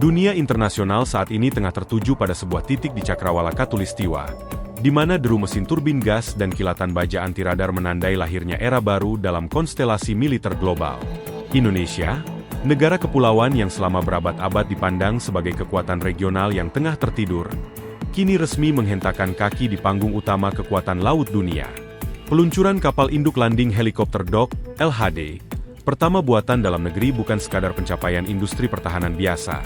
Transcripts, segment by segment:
Dunia internasional saat ini tengah tertuju pada sebuah titik di Cakrawala Khatulistiwa, di mana deru mesin turbin gas dan kilatan baja anti radar menandai lahirnya era baru dalam konstelasi militer global. Indonesia, negara kepulauan yang selama berabad-abad dipandang sebagai kekuatan regional yang tengah tertidur, kini resmi menghentakkan kaki di panggung utama kekuatan laut dunia. Peluncuran kapal induk landing helikopter Dock, LHD, pertama buatan dalam negeri bukan sekadar pencapaian industri pertahanan biasa.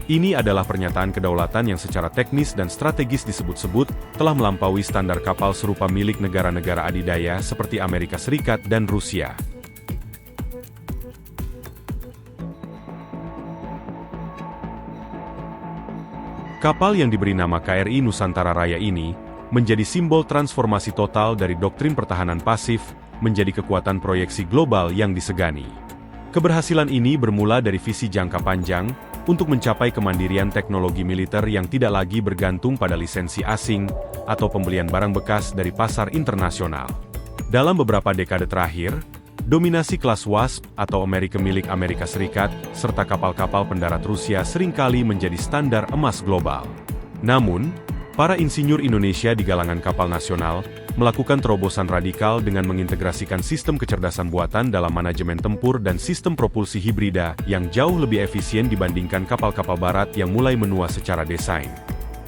Ini adalah pernyataan kedaulatan yang secara teknis dan strategis disebut-sebut telah melampaui standar kapal serupa milik negara-negara adidaya seperti Amerika Serikat dan Rusia. Kapal yang diberi nama KRI Nusantara Raya ini menjadi simbol transformasi total dari doktrin pertahanan pasif menjadi kekuatan proyeksi global yang disegani. Keberhasilan ini bermula dari visi jangka panjang untuk mencapai kemandirian teknologi militer yang tidak lagi bergantung pada lisensi asing atau pembelian barang bekas dari pasar internasional. Dalam beberapa dekade terakhir, dominasi kelas WASP atau Amerika milik Amerika Serikat serta kapal-kapal pendarat Rusia seringkali menjadi standar emas global. Namun, para insinyur Indonesia di galangan kapal nasional melakukan terobosan radikal dengan mengintegrasikan sistem kecerdasan buatan dalam manajemen tempur dan sistem propulsi hibrida yang jauh lebih efisien dibandingkan kapal-kapal barat yang mulai menua secara desain.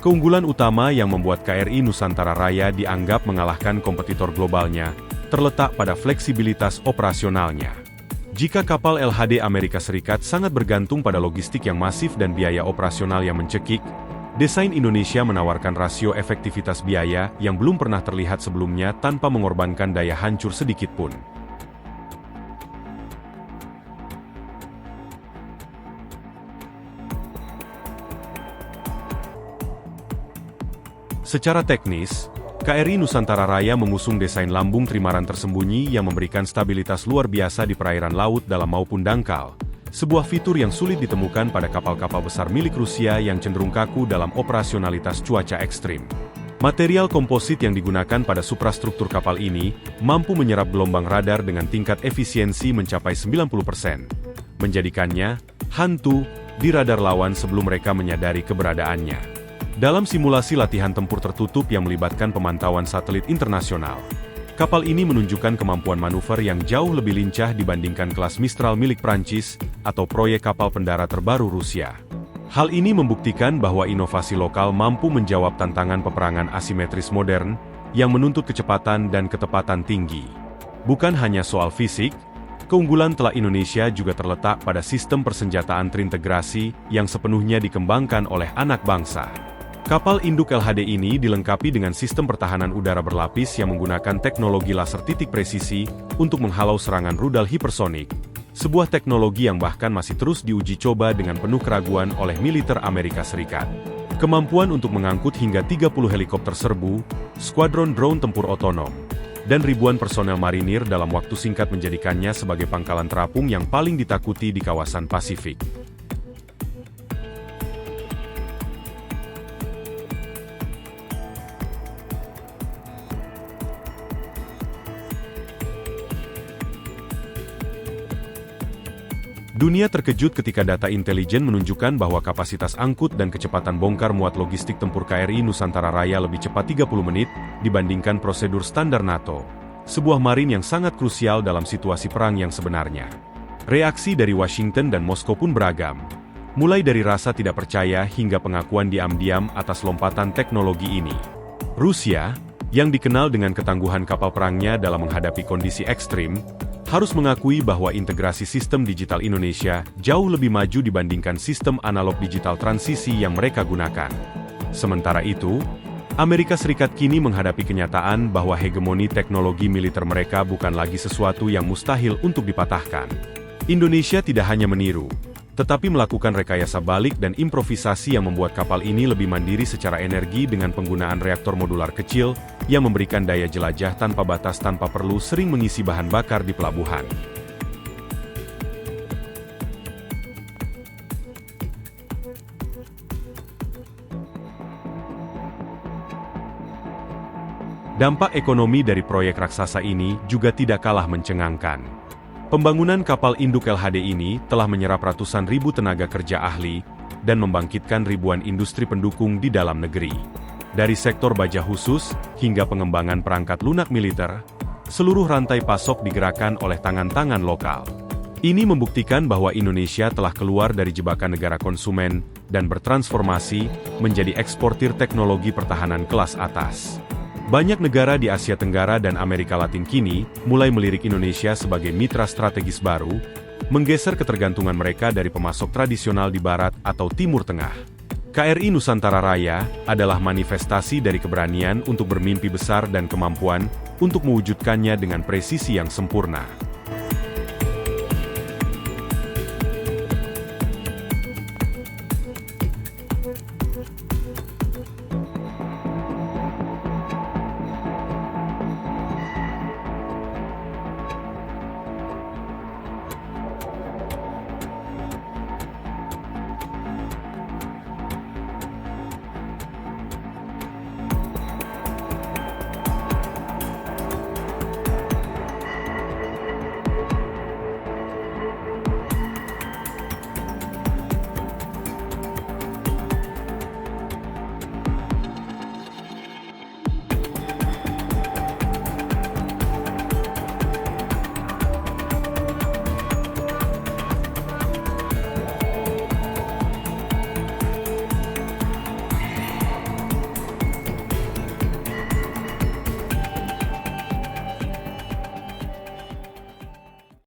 Keunggulan utama yang membuat KRI Nusantara Raya dianggap mengalahkan kompetitor globalnya terletak pada fleksibilitas operasionalnya. Jika kapal LHD Amerika Serikat sangat bergantung pada logistik yang masif dan biaya operasional yang mencekik, desain Indonesia menawarkan rasio efektivitas biaya yang belum pernah terlihat sebelumnya tanpa mengorbankan daya hancur sedikit pun. Secara teknis, KRI Nusantara Raya mengusung desain lambung trimaran tersembunyi yang memberikan stabilitas luar biasa di perairan laut dalam maupun dangkal. Sebuah fitur yang sulit ditemukan pada kapal-kapal besar milik Rusia yang cenderung kaku dalam operasionalitas cuaca ekstrim. Material komposit yang digunakan pada suprastruktur kapal ini mampu menyerap gelombang radar dengan tingkat efisiensi mencapai 90%, menjadikannya hantu di radar lawan sebelum mereka menyadari keberadaannya. Dalam simulasi latihan tempur tertutup yang melibatkan pemantauan satelit internasional, kapal ini menunjukkan kemampuan manuver yang jauh lebih lincah dibandingkan kelas Mistral milik Prancis atau proyek kapal pendarat terbaru Rusia. Hal ini membuktikan bahwa inovasi lokal mampu menjawab tantangan peperangan asimetris modern yang menuntut kecepatan dan ketepatan tinggi. Bukan hanya soal fisik, keunggulan telak Indonesia juga terletak pada sistem persenjataan terintegrasi yang sepenuhnya dikembangkan oleh anak bangsa. Kapal induk LHD ini dilengkapi dengan sistem pertahanan udara berlapis yang menggunakan teknologi laser titik presisi untuk menghalau serangan rudal hipersonik, sebuah teknologi yang bahkan masih terus diuji coba dengan penuh keraguan oleh militer Amerika Serikat. Kemampuan untuk mengangkut hingga 30 helikopter serbu, skuadron drone tempur otonom, dan ribuan personel marinir dalam waktu singkat menjadikannya sebagai pangkalan terapung yang paling ditakuti di kawasan Pasifik. Dunia terkejut ketika data intelijen menunjukkan bahwa kapasitas angkut dan kecepatan bongkar muat logistik tempur KRI Nusantara Raya lebih cepat 30 menit dibandingkan prosedur standar NATO, sebuah marin yang sangat krusial dalam situasi perang yang sebenarnya. Reaksi dari Washington dan Moskow pun beragam, mulai dari rasa tidak percaya hingga pengakuan diam-diam atas lompatan teknologi ini. Rusia, yang dikenal dengan ketangguhan kapal perangnya dalam menghadapi kondisi ekstrim, harus mengakui bahwa integrasi sistem digital Indonesia jauh lebih maju dibandingkan sistem analog digital transisi yang mereka gunakan. Sementara itu, Amerika Serikat kini menghadapi kenyataan bahwa hegemoni teknologi militer mereka bukan lagi sesuatu yang mustahil untuk dipatahkan. Indonesia tidak hanya meniru, tetapi melakukan rekayasa balik dan improvisasi yang membuat kapal ini lebih mandiri secara energi dengan penggunaan reaktor modular kecil yang memberikan daya jelajah tanpa batas tanpa perlu sering mengisi bahan bakar di pelabuhan. Dampak ekonomi dari proyek raksasa ini juga tidak kalah mencengangkan. Pembangunan kapal induk LHD ini telah menyerap ratusan ribu tenaga kerja ahli, dan membangkitkan ribuan industri pendukung di dalam negeri. Dari sektor baja khusus hingga pengembangan perangkat lunak militer, seluruh rantai pasok digerakkan oleh tangan-tangan lokal. Ini membuktikan bahwa Indonesia telah keluar dari jebakan negara konsumen dan bertransformasi menjadi eksportir teknologi pertahanan kelas atas. Banyak negara di Asia Tenggara dan Amerika Latin kini mulai melirik Indonesia sebagai mitra strategis baru, menggeser ketergantungan mereka dari pemasok tradisional di Barat atau Timur Tengah. KRI Nusantara Raya adalah manifestasi dari keberanian untuk bermimpi besar dan kemampuan untuk mewujudkannya dengan presisi yang sempurna.